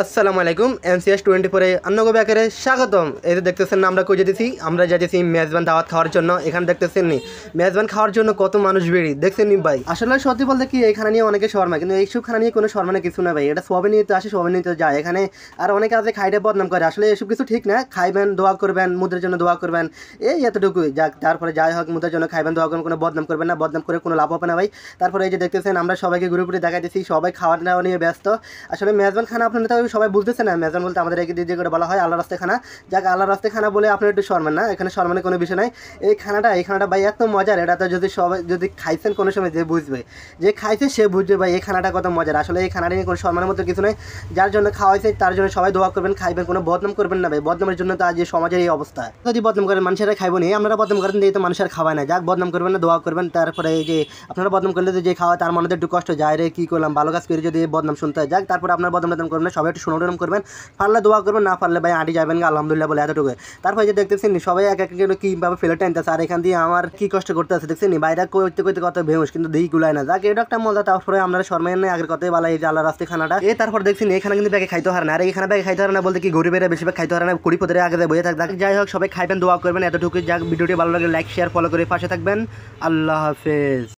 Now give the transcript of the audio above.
আসসালামু আলাইকুম এমসিএস 24 অন্নগো ব্যাকারে স্বাগতম। এই যে দেখতেছেন আমরা কই যেতেছি, আমরা যাইতেছি মেজবান দাওয়াত খাওয়ার জন্য। এখানে দেখতেছেন নি মেজবান খাওয়ার জন্য কত মানুষ ভিড় দেখছেন নি ভাই। আসলে সত্যি বলতে কি এই খানা নিয়ে অনেকে শর্মা, কিন্তু এইসব খানা নিয়ে কোনো শর্মা কিছু না ভাই। এটা সবাই নিয়ে তো আসে, সবাই নিয়ে তো যায় এখানে। আর অনেকে আছে খাইতে বদনাম করে, আসলে এসব কিছু ঠিক না। খাইবেন, দোয়া করবেন, মুদের জন্য দোয়া করবেন, এই এতটুকুই। যাক, তারপরে যাই হোক, মুদের জন্য খাইবেন, দোয়া করবেন, কোনো বদনাম করবেন না। বদনাম করে কোনো লাভ হবে না ভাই। তারপরে এই যে দেখতেছেন আমরা সবাইকে ঘুরে ঘুরে দেখাইতেছি, সবাই খাওয়া দাওয়া নিয়ে ব্যস্ত। আসলে মেজবান খানা আপনারা তো সবাই বুঝতেছে না, মেজবান বলতে আমাদের একে দিয়ে করে বলা হয় আল্লাহ রাস্তায় খানা। যাক, আল্লাহ রাস্তায় খানা বলে আপনার একটু শর্মান না, এখানে শর্মানের কোনো বিষয় নাই। এই খানাটা ভাই এত মজার, এটা তো যদি সবাই যদি খাইছেন কোনো সময় যে বুঝবে, যে খাইছে সে বুঝবে ভাই এই খানাটা কত মজার। আসলে এই খানাটা নিয়ে কোনো শর্মানের মতো কিছু নেই। যার জন্য খাওয়াইছে তার জন্য সবাই দোয়া করবেন, খাইবেন, কোনো বদনাম করবেন না ভাই। বদনামের জন্য তো আজ এই সমাজের এই অবস্থা। যদি বদনাম করেন মানুষেরা খাইবো নি, আপনারা বদনাম করেন দিয়ে তো মানুষের খাওয়ায় না। যাক, বদনাম করবেন না, দোয়া করবেন। তারপরে এই যে আপনারা বদনাম করলে যে খাওয়া তার মনে একটু কষ্ট যায়, রে কি করলাম ভালো কাজ করে যদি বদনাম শুনতে হয়। যাক, তারপরে আপনার বদনাম করবেন না, সবাই একটু সুনাম করবেন, পারলে দোয়া করবেন, না পারলে ভাই আঁটি যাবেন আলহামদুলিল্লাহ বলে এতটুকু। তারপরে যে দেখতেছেন সবাই এক এক কীভাবে ফেলে টানতেছে, আর এখান দিয়ে আমার কি কষ্ট করতে আছে দেখছেন বাইরে করতে করতে কত বেহুশ, কিন্তু দিই গুলায় না। যাক, এটা একটা মজা। তারপরে আমরা শর্মাই নেই, আগের কথাই বলা এই যে আল্লাহ রাস্তায় খানাটা। তারপর দেখছেন এখানে কিন্তু ব্যাগে খাইতে হারে না। আর এখানে ব্যাগে খাইতে হারে না বলতে কি গরিবের বেশিরভাগ খাইতে হারে না, কুড়ি পদের আগে বইয়ে থাক। যাই হোক, সবাই খাইবেন, দোয়া করবেন, এতটুকু। যাক, ভিডিওটি ভালো লাগে লাইক শেয়ার ফলো করে পাশে থাকবেন। আল্লাহ হাফেজ।